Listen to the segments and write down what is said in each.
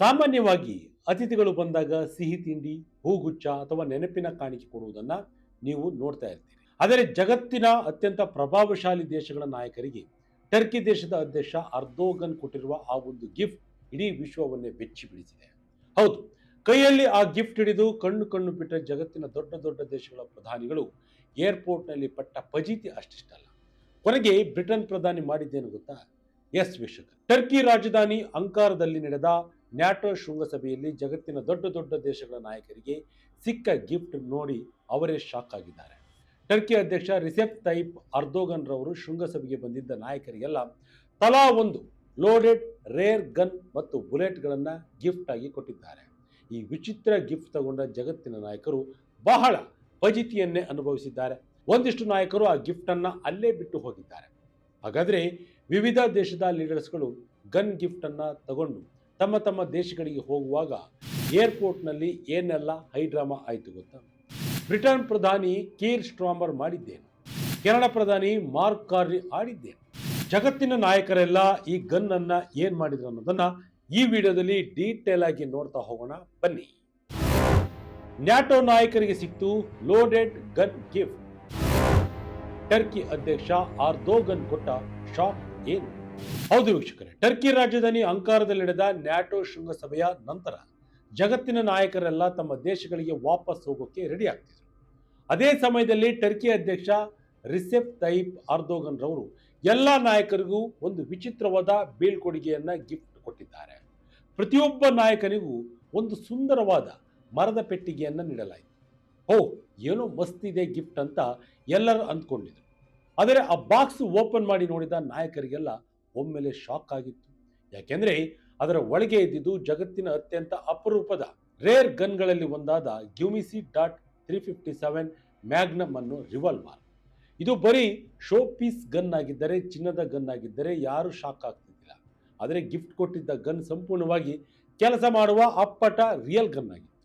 ಸಾಮಾನ್ಯವಾಗಿ ಅತಿಥಿಗಳು ಬಂದಾಗ ಸಿಹಿ ತಿಂಡಿ, ಹೂಗುಚ್ಛ ಅಥವಾ ನೆನಪಿನ ಕಾಣಿಕೆ ಕೊಡುವುದನ್ನು ನೀವು ನೋಡ್ತಾ ಇರ್ತೀರಿ. ಆದರೆ ಜಗತ್ತಿನ ಅತ್ಯಂತ ಪ್ರಭಾವಶಾಲಿ ದೇಶಗಳ ನಾಯಕರಿಗೆ ಟರ್ಕಿ ದೇಶದ ಅಧ್ಯಕ್ಷ ಅರ್ದೋಗನ್ ಕೊಟ್ಟಿರುವ ಆ ಒಂದು ಗಿಫ್ಟ್ ಇಡೀ ವಿಶ್ವವನ್ನೇ ಬೆಚ್ಚಿ ಬೀಳಿಸಿದೆ. ಹೌದು, ಕೈಯಲ್ಲಿ ಆ ಗಿಫ್ಟ್ ಹಿಡಿದು ಕಣ್ಣು ಕಣ್ಣು ಬಿಟ್ಟರೆ ಜಗತ್ತಿನ ದೊಡ್ಡ ದೊಡ್ಡ ದೇಶಗಳ ಪ್ರಧಾನಿಗಳು ಏರ್ಪೋರ್ಟ್ನಲ್ಲಿ ಪಟ್ಟ ಫಜೀತಿ ಅಷ್ಟಿಷ್ಟಲ್ಲ. ಕೊನೆಗೆ ಬ್ರಿಟನ್ ಪ್ರಧಾನಿ ಮಾಡಿದ್ದೇನು ಗೊತ್ತಾ? ಎಸ್ ವೀಕ್ಷಕ, ಟರ್ಕಿ ರಾಜಧಾನಿ ಅಂಕಾರದಲ್ಲಿ ನಡೆದ ನ್ಯಾಟೋ ಶೃಂಗಸಭೆಯಲ್ಲಿ ಜಗತ್ತಿನ ದೊಡ್ಡ ದೊಡ್ಡ ದೇಶಗಳ ನಾಯಕರಿಗೆ ಸಿಕ್ಕ ಗಿಫ್ಟ್ ನೋಡಿ ಅವರೇ ಶಾಕ್ ಆಗಿದ್ದಾರೆ. ಟರ್ಕಿ ಅಧ್ಯಕ್ಷ ರಿಸೆಪ್ ತೈಪ್ ಅರ್ದೋಗನ್ ರವರು ಶೃಂಗಸಭೆಗೆ ಬಂದಿದ್ದ ನಾಯಕರಿಗೆಲ್ಲ ತಲಾ ಒಂದು ಲೋಡೆಡ್ ರೇರ್ ಗನ್ ಮತ್ತು ಬುಲೆಟ್ಗಳನ್ನು ಗಿಫ್ಟ್ ಆಗಿ ಕೊಟ್ಟಿದ್ದಾರೆ. ಈ ವಿಚಿತ್ರ ಗಿಫ್ಟ್ ತಗೊಂಡ ಜಗತ್ತಿನ ನಾಯಕರು ಬಹಳ ಫಜೀತಿಯನ್ನೇ ಅನುಭವಿಸಿದ್ದಾರೆ. ಒಂದಿಷ್ಟು ನಾಯಕರು ಆ ಗಿಫ್ಟ್ ಅನ್ನ ಅಲ್ಲೇ ಬಿಟ್ಟು ಹೋಗಿದ್ದಾರೆ. ಹಾಗಾದ್ರೆ ವಿವಿಧ ದೇಶದ ಲೀಡರ್ಸ್ಗಳು ಗನ್ ಗಿಫ್ಟ್ ಅನ್ನ ತಗೊಂಡು ತಮ್ಮ ತಮ್ಮ ದೇಶಗಳಿಗೆ ಹೋಗುವಾಗ ಏರ್ಪೋರ್ಟ್ನಲ್ಲಿ ಏನೆಲ್ಲ ಹೈಡ್ರಾಮಾ ಆಯಿತು ಗೊತ್ತಾ? ಬ್ರಿಟನ್ ಪ್ರಧಾನಿ ಕೀರ್ ಸ್ಟ್ರಾಮರ್ ಮಾಡಿದ್ದೇನು, ಕೆನಡಾ ಪ್ರಧಾನಿ ಮಾರ್ಕ್ ಕಾರ್ನಿ ಆಡಿದ್ದೇನು, ಜಗತ್ತಿನ ನಾಯಕರೆಲ್ಲ ಈ ಗನ್ ಅನ್ನ ಏನ್ ಮಾಡಿದ್ರು ಅನ್ನೋದನ್ನ ಈ ವಿಡಿಯೋದಲ್ಲಿ ಡೀಟೇಲ್ ಆಗಿ ನೋಡ್ತಾ ಹೋಗೋಣ ಬನ್ನಿ. ನ್ಯಾಟೋ ನಾಯಕರಿಗೆ ಸಿಕ್ತು ಲೋಡೆಡ್ ಗನ್ ಗಿಫ್ಟ್. ಟರ್ಕಿ ಅಧ್ಯಕ್ಷ ಅರ್ದೋಗನ್ ಕೊಟ್ಟ ಶಾಕ್ ಏನು? ಹೌದು ವೀಕ್ಷಕರೇ, ಟರ್ಕಿ ರಾಜಧಾನಿ ಅಂಕಾರದಲ್ಲಿ ನಡೆದ ನ್ಯಾಟೋ ಶೃಂಗಸಭೆಯ ನಂತರ ಜಗತ್ತಿನ ನಾಯಕರೆಲ್ಲ ತಮ್ಮ ದೇಶಗಳಿಗೆ ವಾಪಸ್ ಹೋಗೋಕೆ ರೆಡಿ ಆಗ್ತಿದ್ರು. ಅದೇ ಸಮಯದಲ್ಲಿ ಟರ್ಕಿ ಅಧ್ಯಕ್ಷ ರಿಸೆಪ್ ತೈಪ್ ಅರ್ದೋಗನ್ ರವರು ಎಲ್ಲ ನಾಯಕರಿಗೂ ಒಂದು ವಿಚಿತ್ರವಾದ ಬೀಳ್ಕೊಡುಗೆಯನ್ನ ಗಿಫ್ಟ್ ಕೊಟ್ಟಿದ್ದಾರೆ. ಪ್ರತಿಯೊಬ್ಬ ನಾಯಕನಿಗೂ ಒಂದು ಸುಂದರವಾದ ಮರದ ಪೆಟ್ಟಿಗೆಯನ್ನು ನೀಡಲಾಯಿತು. ಏನೋ ಮಸ್ತಿದೆ ಗಿಫ್ಟ್ ಅಂತ ಎಲ್ಲರೂ ಅಂದ್ಕೊಂಡಿದ್ರು. ಆದರೆ ಆ ಬಾಕ್ಸ್ ಓಪನ್ ಮಾಡಿ ನೋಡಿದ ನಾಯಕರಿಗೆಲ್ಲ ಒಮ್ಮೆಲೆ ಶಾಕ್ ಆಗಿತ್ತು. ಯಾಕೆಂದ್ರೆ ಅದರ ಒಳಗೆ ಇದ್ದಿದ್ದು ಜಗತ್ತಿನ ಅತ್ಯಂತ ಅಪರೂಪದ ರೇರ್ ಗನ್ಗಳಲ್ಲಿ ಒಂದಾದ ಗ್ಯೂಮಿಸಿ .357 ಮ್ಯಾಗ್ನಮ್ ಅನ್ನು ರಿವಾಲ್ವರ್. ಇದು ಬರೀ ಶೋ ಪೀಸ್ ಗನ್ ಆಗಿದ್ದರೆ, ಚಿನ್ನದ ಗನ್ ಆಗಿದ್ದರೆ ಯಾರು ಶಾಕ್ ಆಗ್ತಿದ್ದಿಲ್ಲ. ಆದರೆ ಗಿಫ್ಟ್ ಕೊಟ್ಟಿದ್ದ ಗನ್ ಸಂಪೂರ್ಣವಾಗಿ ಕೆಲಸ ಮಾಡುವ ಅಪ್ಪಟ ರಿಯಲ್ ಗನ್ ಆಗಿತ್ತು.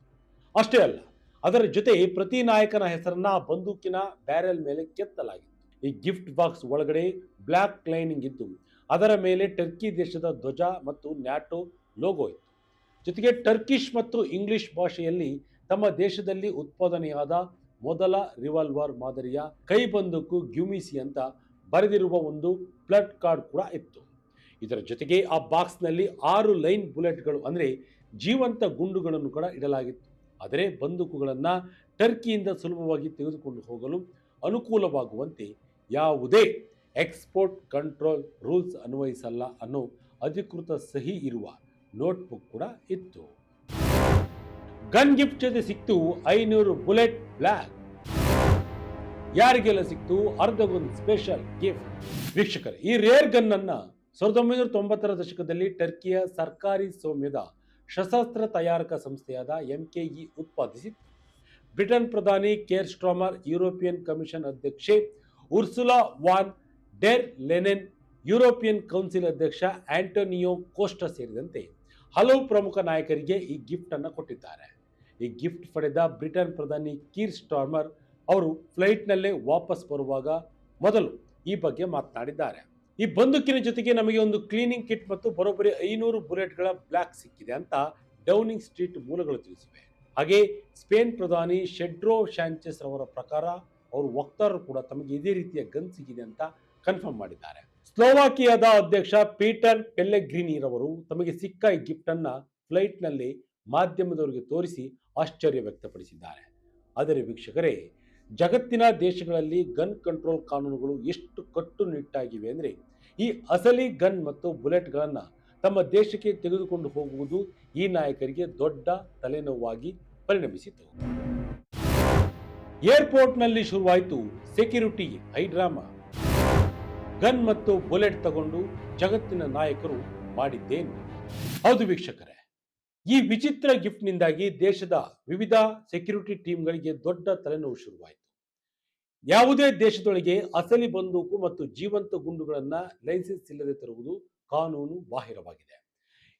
ಅಷ್ಟೇ ಅಲ್ಲ, ಅದರ ಜೊತೆ ಪ್ರತಿ ನಾಯಕನ ಹೆಸರನ್ನ ಆ ಬಂದೂಕಿನ ಬ್ಯಾರೆಲ್ ಮೇಲೆ ಕೆತ್ತಲಾಗಿತ್ತು. ಈ ಗಿಫ್ಟ್ ಬಾಕ್ಸ್ ಒಳಗಡೆ ಬ್ಲ್ಯಾಕ್ ಲೈನಿಂಗ್ ಇದ್ದು ಅದರ ಮೇಲೆ ಟರ್ಕಿ ದೇಶದ ಧ್ವಜ ಮತ್ತು ನ್ಯಾಟೋ ಲೋಗೋ ಇತ್ತು. ಜೊತೆಗೆ ಟರ್ಕಿಶ್ ಮತ್ತು ಇಂಗ್ಲಿಷ್ ಭಾಷೆಯಲ್ಲಿ ತಮ್ಮ ದೇಶದಲ್ಲಿ ಉತ್ಪಾದನೆಯಾದ ಮೊದಲ ರಿವಾಲ್ವರ್ ಮಾದರಿಯ ಕೈ ಬಂದೂಕು ಗ್ಯೂಮಿಸಿ ಅಂತ ಬರೆದಿರುವ ಒಂದು ಪ್ಲಡ್ ಕಾರ್ಡ್ ಕೂಡ ಇತ್ತು. ಇದರ ಜೊತೆಗೆ ಆ ಬಾಕ್ಸ್ನಲ್ಲಿ 6 ಲೈನ್ ಬುಲೆಟ್ಗಳು ಅಂದರೆ ಜೀವಂತ ಗುಂಡುಗಳನ್ನು ಕೂಡ ಇಡಲಾಗಿತ್ತು. ಆದರೆ ಬಂದೂಕುಗಳನ್ನು ಟರ್ಕಿಯಿಂದ ಸುಲಭವಾಗಿ ತೆಗೆದುಕೊಂಡು ಹೋಗಲು ಅನುಕೂಲವಾಗುವಂತೆ ಯಾವುದೇ ಎಕ್ಸ್ಪೋರ್ಟ್ ಕಂಟ್ರೋಲ್ ರೂಲ್ಸ್ ಅನ್ವಯಿಸಲ್ಲ ಅನ್ನೋ ಅಧಿಕೃತ ಸಹಿ ಇರುವ ನೋಟ್ಬುಕ್ ಕೂಡ ಇತ್ತು. ಗನ್ ಗಿಫ್ಟ್ ಜೊತೆ ಸಿಕ್ತು 500 ಬುಲೆಟ್ ಬ್ಲಾಕ್. ಯಾರಿಗೆಲ್ಲ ಸಿಕ್ತು ಅರ್ದೋಗನ್ ಸ್ಪೆಷಲ್ ಗಿಫ್ಟ್? ವೀಕ್ಷಕರೇ, ಈ ರೇರ್ ಗನ್ ಅನ್ನ 1990ರ ದಶಕದಲ್ಲಿ ಟರ್ಕಿಯ ಸರ್ಕಾರಿ ಸ್ವಾಮ್ಯದ ಸಶಸ್ತ್ರ ತಯಾರಕ ಸಂಸ್ಥೆಯಾದ MKE ಉತ್ಪಾದಿಸಿತ್ತು. ಬ್ರಿಟನ್ ಪ್ರಧಾನಿ ಕೇರ್ ಸ್ಟ್ರಾಮರ್, ಯುರೋಪಿಯನ್ ಕಮಿಷನ್ ಅಧ್ಯಕ್ಷೆ Ursula von der Leyen, European Council ಅಧ್ಯಕ್ಷ ಆಂಟೋನಿಯೋ ಕೋಸ್ಟಾ ಸೇರಿದಂತೆ ಹಲವು ಪ್ರಮುಖ ನಾಯಕರಿಗೆ ಈ ಗಿಫ್ಟ್ ಅನ್ನು ಕೊಟ್ಟಿದ್ದಾರೆ. ಈ ಗಿಫ್ಟ್ ಪಡೆದ ಬ್ರಿಟನ್ ಪ್ರಧಾನಿ ಕೀರ್ ಸ್ಟಾರ್ಮರ್ ಅವರು ಫ್ಲೈಟ್ನಲ್ಲೇ ವಾಪಸ್ ಬರುವಾಗ ಮೊದಲು ಈ ಬಗ್ಗೆ ಮಾತನಾಡಿದ್ದಾರೆ. ಈ ಬಂದೂಕಿನ ಜೊತೆಗೆ ನಮಗೆ ಒಂದು ಕ್ಲೀನಿಂಗ್ ಕಿಟ್ ಮತ್ತು ಬರೋಬ್ಬರಿ 500 ಬುಲೆಟ್ಗಳ ಬ್ಲಾಕ್ ಸಿಕ್ಕಿದೆ ಅಂತ ಡೌನಿಂಗ್ ಸ್ಟ್ರೀಟ್ ಮೂಲಗಳು ತಿಳಿಸಿವೆ. ಹಾಗೆ ಸ್ಪೇನ್ ಪ್ರಧಾನಿ ಶೆಡ್ರೋ ಶಾಂಚೆಸ್ ರವರ ಪ್ರಕಾರ ಅವರು ವಕ್ತಾರರು ಕೂಡ ತಮಗೆ ಇದೇ ರೀತಿಯ ಗನ್ ಸಿಕ್ಕಿದೆ ಅಂತ ಕನ್ಫರ್ಮ್ ಮಾಡಿದ್ದಾರೆ. ಸ್ಲೋವಾಕಿಯಾದ ಅಧ್ಯಕ್ಷ ಪೀಟರ್ ಪೆಲ್ಲೆಗ್ರಿನಿ ರವರು ತಮಗೆ ಸಿಕ್ಕ ಈ ಗಿಫ್ಟ್ ಅನ್ನ ಫ್ಲೈಟ್ನಲ್ಲಿ ಮಾಧ್ಯಮದವರಿಗೆ ತೋರಿಸಿ ಆಶ್ಚರ್ಯ ವ್ಯಕ್ತಪಡಿಸಿದ್ದಾರೆ. ಆದರೆ ವೀಕ್ಷಕರೇ, ಜಗತ್ತಿನ ದೇಶಗಳಲ್ಲಿ ಗನ್ ಕಂಟ್ರೋಲ್ ಕಾನೂನುಗಳು ಎಷ್ಟು ಕಟ್ಟುನಿಟ್ಟಾಗಿವೆ ಅಂದರೆ ಈ ಅಸಲಿ ಗನ್ ಮತ್ತು ಬುಲೆಟ್ಗಳನ್ನು ತಮ್ಮ ದೇಶಕ್ಕೆ ತೆಗೆದುಕೊಂಡು ಹೋಗುವುದು ಈ ನಾಯಕರಿಗೆ ದೊಡ್ಡ ತಲೆನೋವಾಗಿ ಪರಿಣಮಿಸಿತು. ಏರ್ಪೋರ್ಟ್ನಲ್ಲಿ ಶುರುವಾಯಿತು ಸೆಕ್ಯೂರಿಟಿ ಹೈಡ್ರಾಮಾ. ಗನ್ ಮತ್ತು ಬುಲೆಟ್ ತಗೊಂಡು ಜಗತ್ತಿನ ನಾಯಕರು ಮಾಡಿದ್ದೇನು? ಹೌದು ವೀಕ್ಷಕರೇ, ಈ ವಿಚಿತ್ರ ಗಿಫ್ಟ್ನಿಂದಾಗಿ ದೇಶದ ವಿವಿಧ ಸೆಕ್ಯೂರಿಟಿ ಟೀಮ್ಗಳಿಗೆ ದೊಡ್ಡ ತಲೆನೋವು ಶುರುವಾಯಿತು. ಯಾವುದೇ ದೇಶದೊಳಗೆ ಅಸಲಿ ಬಂದೂಕು ಮತ್ತು ಜೀವಂತ ಗುಂಡುಗಳನ್ನು ಲೈಸೆನ್ಸ್ ಇಲ್ಲದೆ ತರುವುದು ಕಾನೂನು ಬಾಹಿರವಾಗಿದೆ.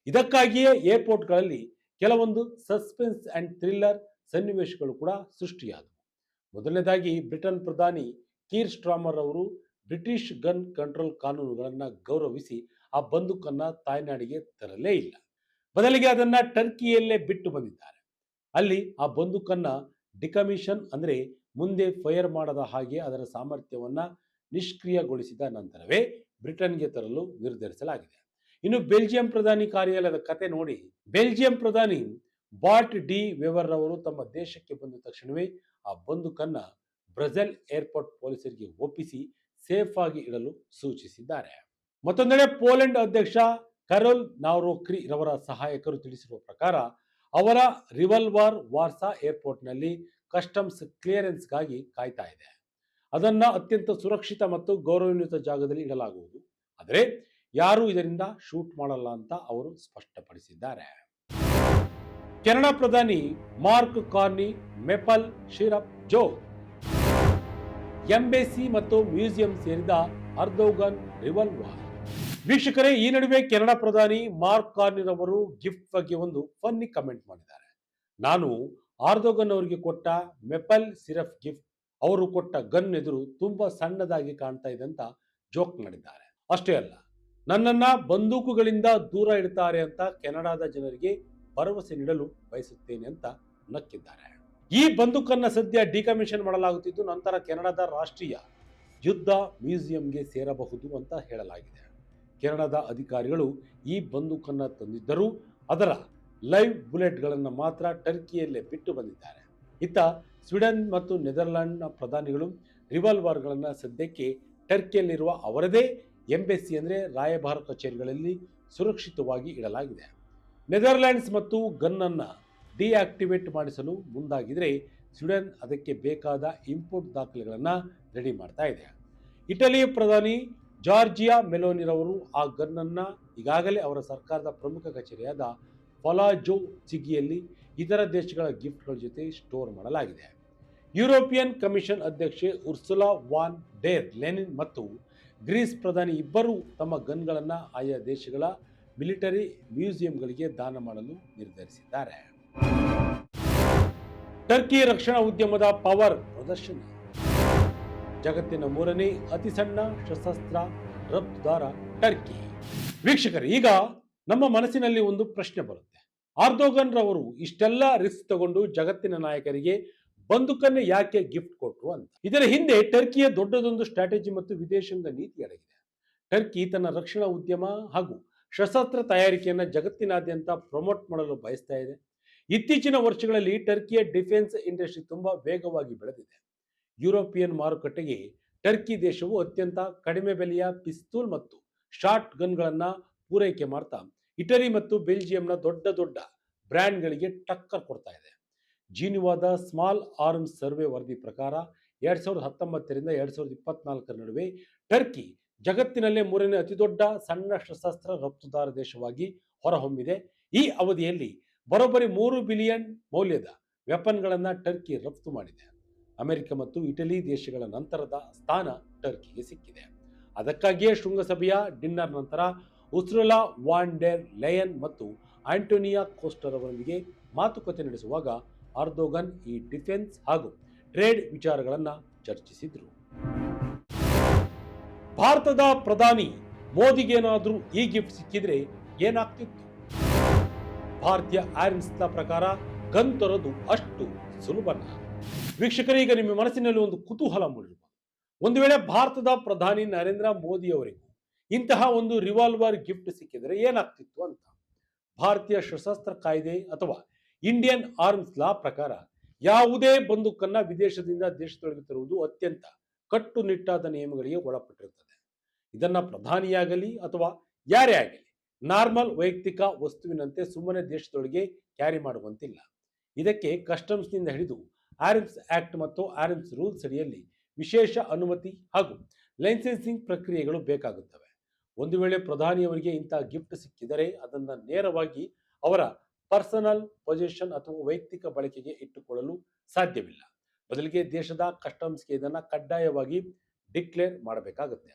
ಇದಕ್ಕಾಗಿಯೇ ಏರ್ಪೋರ್ಟ್ಗಳಲ್ಲಿ ಕೆಲವೊಂದು ಸಸ್ಪೆನ್ಸ್ ಅಂಡ್ ಥ್ರಿಲ್ಲರ್ ಸನ್ನಿವೇಶಗಳು ಕೂಡ ಸೃಷ್ಟಿಯಾದವು. ಮೊದಲನೇದಾಗಿ ಬ್ರಿಟನ್ ಪ್ರಧಾನಿ ಕೀರ್ ಸ್ಟ್ರಾಮರ್ ಅವರು ಬ್ರಿಟಿಷ್ ಗನ್ ಕಂಟ್ರೋಲ್ ಕಾನೂನುಗಳನ್ನು ಗೌರವಿಸಿ ಆ ಬಂದೂಕನ್ನು ತಾಯ್ನಾಡಿಗೆ ತರಲೇ ಇಲ್ಲ. ಬದಲಿಗೆ ಅದನ್ನ ಟರ್ಕಿಯಲ್ಲೇ ಬಿಟ್ಟು ಬಂದಿದ್ದಾರೆ. ಅಲ್ಲಿ ಆ ಬಂದೂಕನ್ನ ಡಿಕಮಿಷನ್ ಅಂದ್ರೆ ಮುಂದೆ ಫೈರ್ ಮಾಡದ ಹಾಗೆ ಅದರ ಸಾಮರ್ಥ್ಯವನ್ನ ನಿಷ್ಕ್ರಿಯಗೊಳಿಸಿದ ನಂತರವೇ ಬ್ರಿಟನ್ಗೆ ತರಲು ನಿರ್ಧರಿಸಲಾಗಿದೆ. ಇನ್ನು ಬೆಲ್ಜಿಯಂ ಪ್ರಧಾನಿ ಕಾರ್ಯಾಲಯದ ಕತೆ ನೋಡಿ. ಬೆಲ್ಜಿಯಂ ಪ್ರಧಾನಿ ಬಾಟ್ ಡಿ ವೆವರ್ ಅವರು ತಮ್ಮ ದೇಶಕ್ಕೆ ಬಂದ ತಕ್ಷಣವೇ ಆ ಬಂದೂಕನ್ನ ಬ್ರಸೆಲ್ ಏರ್ಪೋರ್ಟ್ ಪೊಲೀಸರಿಗೆ ಒಪ್ಪಿಸಿ ಸೇಫ್ ಆಗಿ ಇಡಲು ಸೂಚಿಸಿದ್ದಾರೆ. ಮತ್ತೊಂದೆಡೆ ಪೋಲೆಂಡ್ ಅಧ್ಯಕ್ಷ ಕರೋಲ್ ನಾವ್ರೋಕ್ರಿ ರವರ ಸಹಾಯಕರು ತಿಳಿಸಿರುವ ಪ್ರಕಾರ ಅವರ ರಿವಲ್ವಾರ್ ವಾರ್ಸಾ ಏರ್ಪೋರ್ಟ್ನಲ್ಲಿ ಕಸ್ಟಮ್ಸ್ ಕ್ಲಿಯರೆನ್ಸ್ಗಾಗಿ ಕಾಯ್ತಾ ಇದೆ. ಅದನ್ನ ಅತ್ಯಂತ ಸುರಕ್ಷಿತ ಮತ್ತು ಗೌರವಾನ್ವಿತ ಜಾಗದಲ್ಲಿ ಇಡಲಾಗುವುದು, ಆದರೆ ಯಾರು ಇದರಿಂದ ಶೂಟ್ ಮಾಡಲ್ಲ ಅಂತ ಅವರು ಸ್ಪಷ್ಟಪಡಿಸಿದ್ದಾರೆ. ಕೆನಡಾ ಪ್ರಧಾನಿ ಮಾರ್ಕ್ ಕಾರ್ನಿ ಮೆಪಲ್ ಶಿರಪ್ ಜೋ ಎಂಬೆಸಿ ಮತ್ತು ಮ್ಯೂಸಿಯಂ ಸೇರಿದ ಅರ್ದೋಗನ್ ರಿವಲ್ವಾರ್. ವೀಕ್ಷಕರೇ, ಈ ನಡುವೆ ಕೆನಡಾ ಪ್ರಧಾನಿ ಮಾರ್ಕ್ ಕಾರ್ನಿರ್ ಅವರು ಗಿಫ್ಟ್ ಬಗ್ಗೆ ಒಂದು ಫನ್ನಿ ಕಮೆಂಟ್ ಮಾಡಿದ್ದಾರೆ. ನಾನು ಆರ್ದೋಗನ್ ಅವರಿಗೆ ಕೊಟ್ಟ ಮೆಪಲ್ ಸಿರಫ್ ಗಿಫ್ಟ್ ಅವರು ಕೊಟ್ಟ ಗನ್ ಎದುರು ತುಂಬಾ ಸಣ್ಣದಾಗಿ ಕಾಣ್ತಾ ಇದೆ ಅಂತ ಜೋಕ್ ಮಾಡಿದ್ದಾರೆ. ಅಷ್ಟೇ ಅಲ್ಲ, ನನ್ನನ್ನ ಬಂದೂಕುಗಳಿಂದ ದೂರ ಇಡ್ತಾರೆ ಅಂತ ಕೆನಡಾದ ಜನರಿಗೆ ಭರವಸೆ ನೀಡಲು ಬಯಸುತ್ತೇನೆ ಅಂತ ನಕ್ಕಿದ್ದಾರೆ. ಈ ಬಂದೂಕನ್ನ ಸದ್ಯ ಡಿಕಮಿಷನ್ ಮಾಡಲಾಗುತ್ತಿದ್ದು ನಂತರ ಕೆನಡಾದ ರಾಷ್ಟ್ರೀಯ ಯುದ್ಧ ಮ್ಯೂಸಿಯಂಗೆ ಸೇರಬಹುದು ಅಂತ ಹೇಳಲಾಗಿದೆ. ಕೆನಡಾದ ಅಧಿಕಾರಿಗಳು ಈ ಬಂದೂಕನ್ನ ತಂದಿದ್ದರೂ ಅದರ ಲೈವ್ ಬುಲೆಟ್ಗಳನ್ನು ಮಾತ್ರ ಟರ್ಕಿಯಲ್ಲೇ ಬಿಟ್ಟು ಬಂದಿದ್ದಾರೆ. ಇತ್ತ ಸ್ವೀಡನ್ ಮತ್ತು ನೆದರ್ಲ್ಯಾಂಡ್ನ ಪ್ರಧಾನಿಗಳು ರಿವಾಲ್ವರ್ಗಳನ್ನು ಸದ್ಯಕ್ಕೆ ಟರ್ಕಿಯಲ್ಲಿರುವ ಅವರದೇ ಎಂಬೆಸಿ ಅಂದರೆ ರಾಯಭಾರ ಕಚೇರಿಗಳಲ್ಲಿ ಸುರಕ್ಷಿತವಾಗಿ ಇಡಲಾಗಿದೆ. ನೆದರ್ಲ್ಯಾಂಡ್ಸ್ ಮತ್ತು ಗನ್ನನ್ನು ಡಿಆಕ್ಟಿವೇಟ್ ಮಾಡಿಸಲು ಮುಂದಾಗಿದ್ರೆ ಸ್ವೀಡನ್ ಅದಕ್ಕೆ ಬೇಕಾದ ಇಂಪೋರ್ಟ್ ದಾಖಲೆಗಳನ್ನು ರೆಡಿ ಮಾಡ್ತಾ ಇದೆ. ಇಟಲಿಯ ಪ್ರಧಾನಿ ಜಾರ್ಜಿಯಾ ಮೆಲೋನಿರವರು ಆ ಗನ್ನನ್ನು ಈಗಾಗಲೇ ಅವರ ಸರ್ಕಾರದ ಪ್ರಮುಖ ಕಚೇರಿಯಾದ ಪಲಾಜೋ ಚಿಗಿಯಲ್ಲಿ ಇತರ ದೇಶಗಳ ಗಿಫ್ಟ್ಗಳ ಜೊತೆ ಸ್ಟೋರ್ ಮಾಡಲಾಗಿದೆ. ಯುರೋಪಿಯನ್ ಕಮಿಷನ್ ಅಧ್ಯಕ್ಷೆ ಉರ್ಸುಲಾ ವಾನ್ ಡೆರ್ ಲೆನಿನ್ ಮತ್ತು ಗ್ರೀಸ್ ಪ್ರಧಾನಿ ಇಬ್ಬರೂ ತಮ್ಮ ಗನ್ಗಳನ್ನು ಆಯಾ ದೇಶಗಳ ಮಿಲಿಟರಿ ಮ್ಯೂಸಿಯಂಗಳಿಗೆ ದಾನ ಮಾಡಲು ನಿರ್ಧರಿಸಿದ್ದಾರೆ. ಟರ್ಕಿ ರಕ್ಷಣಾ ಉದ್ಯಮದ ಪವರ್ ಪ್ರದರ್ಶನ. ಜಗತ್ತಿನ 3ನೇ ಅತಿ ಸಣ್ಣ ಸಶಸ್ತ್ರ ರಫ್ತುದಾರ ಟರ್ಕಿ. ವೀಕ್ಷಕರು, ಈಗ ನಮ್ಮ ಮನಸ್ಸಿನಲ್ಲಿ ಒಂದು ಪ್ರಶ್ನೆ ಬರುತ್ತೆ. ಆರ್ದೋಗನ್ ರವರು ಇಷ್ಟೆಲ್ಲ ರಿಸ್ಕ್ ತಗೊಂಡು ಜಗತ್ತಿನ ನಾಯಕರಿಗೆ ಬಂದೂಕನ್ನು ಯಾಕೆ ಗಿಫ್ಟ್ ಕೊಟ್ಟರು ಅಂತ. ಇದರ ಹಿಂದೆ ಟರ್ಕಿಯ ದೊಡ್ಡದೊಂದು ಸ್ಟ್ರಾಟಜಿ ಮತ್ತು ವಿದೇಶಾಂಗ ನೀತಿ ಅಡಗಿದೆ. ಟರ್ಕಿ ತನ್ನ ರಕ್ಷಣಾ ಉದ್ಯಮ ಹಾಗೂ ಶಸ್ತ್ರಾಸ್ತ್ರ ತಯಾರಿಕೆಯನ್ನು ಜಗತ್ತಿನಾದ್ಯಂತ ಪ್ರಮೋಟ್ ಮಾಡಲು ಬಯಸ್ತಾ ಇದೆ. ಇತ್ತೀಚಿನ ವರ್ಷಗಳಲ್ಲಿ ಟರ್ಕಿಯ ಡಿಫೆನ್ಸ್ ಇಂಡಸ್ಟ್ರಿ ತುಂಬಾ ವೇಗವಾಗಿ ಬೆಳೆದಿದೆ. ಯುರೋಪಿಯನ್ ಮಾರುಕಟ್ಟೆಗೆ ಟರ್ಕಿ ದೇಶವು ಅತ್ಯಂತ ಕಡಿಮೆ ಬೆಲೆಯ ಪಿಸ್ತೂಲ್ ಮತ್ತು ಶಾರ್ಟ್ ಗನ್ಗಳನ್ನು ಪೂರೈಕೆ ಮಾಡ್ತಾ ಇಟಲಿ ಮತ್ತು ಬೆಲ್ಜಿಯಂನ ದೊಡ್ಡ ದೊಡ್ಡ ಬ್ರ್ಯಾಂಡ್ಗಳಿಗೆ ಟಕ್ಕರ್ ಕೊಡ್ತಾ ಇದೆ. ಜೀನಿವಾದ ಸ್ಮಾಲ್ ಆರ್ಮ್ಸ್ ಸರ್ವೆ ವರದಿ ಪ್ರಕಾರ 2019ರಿಂದ 2024 ನಡುವೆ ಟರ್ಕಿ ಜಗತ್ತಿನಲ್ಲೇ 3ನೇ ಅತಿದೊಡ್ಡ ಸಣ್ಣ ಶಸ್ತ್ರಾಸ್ತ್ರ ರಫ್ತುದಾರ ದೇಶವಾಗಿ ಹೊರಹೊಮ್ಮಿದೆ. ಈ ಅವಧಿಯಲ್ಲಿ ಬರೋಬ್ಬರಿ 3 ಬಿಲಿಯನ್ ಮೌಲ್ಯದ ವೆಪನ್ಗಳನ್ನು ಟರ್ಕಿ ರಫ್ತು ಮಾಡಿದೆ. ಅಮೆರಿಕ ಮತ್ತು ಇಟಲಿ ದೇಶಗಳ ನಂತರದ ಸ್ಥಾನ ಟರ್ಕಿಗೆ ಸಿಕ್ಕಿದೆ. ಅದಕ್ಕಾಗಿಯೇ ಶೃಂಗಸಭೆಯ ಡಿನ್ನರ್ ನಂತರ ಉರ್ಸುಲಾ ವಾನ್ ಡೆರ್ ಲೆಯನ್ ಮತ್ತು ಆಂಟೋನಿಯಾ ಕೋಸ್ಟರ್ ಅವರೊಂದಿಗೆ ಮಾತುಕತೆ ನಡೆಸುವಾಗ ಆರ್ದೋಗನ್ ಈ ಡಿಫೆನ್ಸ್ ಹಾಗೂ ಟ್ರೇಡ್ ವಿಚಾರಗಳನ್ನು ಚರ್ಚಿಸಿದರು. ಭಾರತದ ಪ್ರಧಾನಿ ಮೋದಿಗೇನಾದರೂ ಈ ಗಿಫ್ಟ್ ಸಿಕ್ಕಿದ್ರೆ ಏನಾಗ್ತಿತ್ತು? ಭಾರತೀಯ ಆರ್ಮ್ಸ್ನ ಪ್ರಕಾರ ಗನ್ ತರೋದು ಅಷ್ಟು ಸುಲಭನ? ವೀಕ್ಷಕರೀಗ ನಿಮ್ಮ ಮನಸ್ಸಿನಲ್ಲಿ ಒಂದು ಕುತೂಹಲ ಮೂಡಿರಬಹುದು. ಒಂದು ವೇಳೆ ಭಾರತದ ಪ್ರಧಾನಿ ನರೇಂದ್ರ ಮೋದಿ ಅವರಿಗೂ ಇಂತಹ ಒಂದು ರಿವಾಲ್ವರ್ ಗಿಫ್ಟ್ ಸಿಕ್ಕಿದರೆ ಏನಾಗ್ತಿತ್ತು ಅಂತ. ಭಾರತೀಯ ಸಶಸ್ತ್ರ ಕಾಯ್ದೆ ಅಥವಾ ಇಂಡಿಯನ್ ಆರ್ಮ್ಸ್ ಲಾ ಪ್ರಕಾರ ಯಾವುದೇ ಬಂದೂಕನ್ನ ವಿದೇಶದಿಂದ ದೇಶದೊಳಗೆ ತರುವುದು ಅತ್ಯಂತ ಕಟ್ಟುನಿಟ್ಟಾದ ನಿಯಮಗಳಿಗೆ ಒಳಪಟ್ಟಿರುತ್ತದೆ. ಇದನ್ನ ಪ್ರಧಾನಿಯಾಗಲಿ ಅಥವಾ ಯಾರೇ ಆಗಲಿ ನಾರ್ಮಲ್ ವೈಯಕ್ತಿಕ ವಸ್ತುವಿನಂತೆ ಸುಮ್ಮನೆ ದೇಶದೊಳಗೆ ಕ್ಯಾರಿ ಮಾಡುವಂತಿಲ್ಲ. ಇದಕ್ಕೆ ಕಸ್ಟಮ್ಸ್ನಿಂದ ಹಿಡಿದು ಆರ್ಮ್ಸ್ ಆಕ್ಟ್ ಮತ್ತು ಆರ್ಮ್ಸ್ ರೂಲ್ಸ್ ಅಡಿಯಲ್ಲಿ ವಿಶೇಷ ಅನುಮತಿ ಹಾಗೂ ಲೈಸೆನ್ಸಿಂಗ್ ಪ್ರಕ್ರಿಯೆಗಳು ಬೇಕಾಗುತ್ತವೆ. ಒಂದು ವೇಳೆ ಪ್ರಧಾನಿಯವರಿಗೆ ಇಂತಹ ಗಿಫ್ಟ್ ಸಿಕ್ಕಿದರೆ ಅದನ್ನು ನೇರವಾಗಿ ಅವರ ಪರ್ಸನಲ್ ಪೊಸಿಷನ್ ಅಥವಾ ವೈಯಕ್ತಿಕ ಬಳಕೆಗೆ ಇಟ್ಟುಕೊಳ್ಳಲು ಸಾಧ್ಯವಿಲ್ಲ. ಬದಲಿಗೆ ದೇಶದ ಕಸ್ಟಮ್ಸ್ಗೆ ಇದನ್ನು ಕಡ್ಡಾಯವಾಗಿ ಡಿಕ್ಲೇರ್ ಮಾಡಬೇಕಾಗುತ್ತೆ.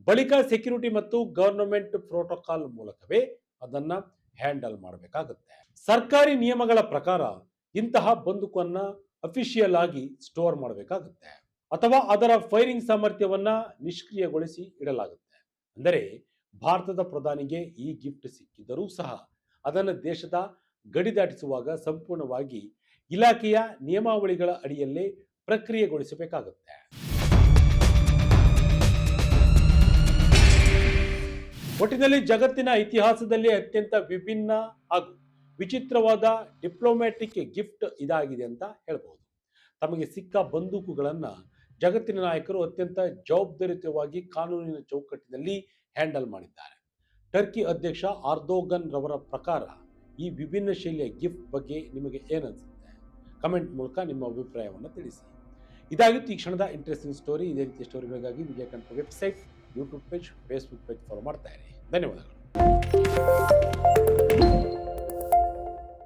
ಬಳಿಕ ಸೆಕ್ಯೂರಿಟಿ ಮತ್ತು ಗವರ್ನಮೆಂಟ್ ಪ್ರೋಟೋಕಾಲ್ ಮೂಲಕವೇ ಅದನ್ನ ಹ್ಯಾಂಡಲ್ ಮಾಡಬೇಕಾಗುತ್ತೆ. ಸರ್ಕಾರಿ ನಿಯಮಗಳ ಪ್ರಕಾರ ಇಂತಹ ಬಂದೂಕನ್ನ ಅಫಿಷಿಯಲ್ ಆಗಿ ಸ್ಟೋರ್ ಮಾಡಬೇಕಾಗುತ್ತೆ ಅಥವಾ ಅದರ ಫೈರಿಂಗ್ ಸಾಮರ್ಥ್ಯವನ್ನ ನಿಷ್ಕ್ರಿಯಗೊಳಿಸಿ ಇಡಲಾಗುತ್ತೆ. ಅಂದರೆ ಭಾರತದ ಪ್ರಧಾನಿಗೆ ಈ ಗಿಫ್ಟ್ ಸಿಕ್ಕಿದರೂ ಸಹ ಅದನ್ನು ದೇಶದ ಗಡಿ ದಾಟಿಸುವಾಗ ಸಂಪೂರ್ಣವಾಗಿ ಇಲಾಖೆಯ ನಿಯಮಾವಳಿಗಳ ಅಡಿಯಲ್ಲೇ ಪ್ರಕ್ರಿಯೆಗೊಳಿಸಬೇಕಾಗುತ್ತೆ. ಒಟ್ಟಿನಲ್ಲಿ ಜಗತ್ತಿನ ಇತಿಹಾಸದಲ್ಲಿ ಅತ್ಯಂತ ವಿಭಿನ್ನ ಹಾಗೂ ವಿಚಿತ್ರವಾದ ಡಿಪ್ಲೊಮ್ಯಾಟಿಕ್ ಗಿಫ್ಟ್ ಇದಾಗಿದೆ ಅಂತ ಹೇಳ್ಬೋದು. ತಮಗೆ ಸಿಕ್ಕ ಬಂದೂಕುಗಳನ್ನು ಜಗತ್ತಿನ ನಾಯಕರು ಅತ್ಯಂತ ಜವಾಬ್ದಾರಿಯುತವಾಗಿ ಕಾನೂನಿನ ಚೌಕಟ್ಟಿನಲ್ಲಿ ಹ್ಯಾಂಡಲ್ ಮಾಡಿದ್ದಾರೆ. ಟರ್ಕಿ ಅಧ್ಯಕ್ಷ ಆರ್ದೋಗನ್ ರವರ ಪ್ರಕಾರ ಈ ವಿಭಿನ್ನ ಶೈಲಿಯ ಗಿಫ್ಟ್ ಬಗ್ಗೆ ನಿಮಗೆ ಏನನ್ಸುತ್ತೆ? ಕಮೆಂಟ್ ಮೂಲಕ ನಿಮ್ಮ ಅಭಿಪ್ರಾಯವನ್ನು ತಿಳಿಸಿ. ಇದಾಗಿತ್ತು ಈ ಕ್ಷಣದ ಇಂಟ್ರೆಸ್ಟಿಂಗ್ ಸ್ಟೋರಿ. ಇದೇ ರೀತಿಯ ಸ್ಟೋರಿಗಳಿಗಾಗಿ Vijayakantha website, YouTube page, Facebook page follow ಮಾಡ್ತಾ ಇರಿ. ಧನ್ಯವಾದಗಳು.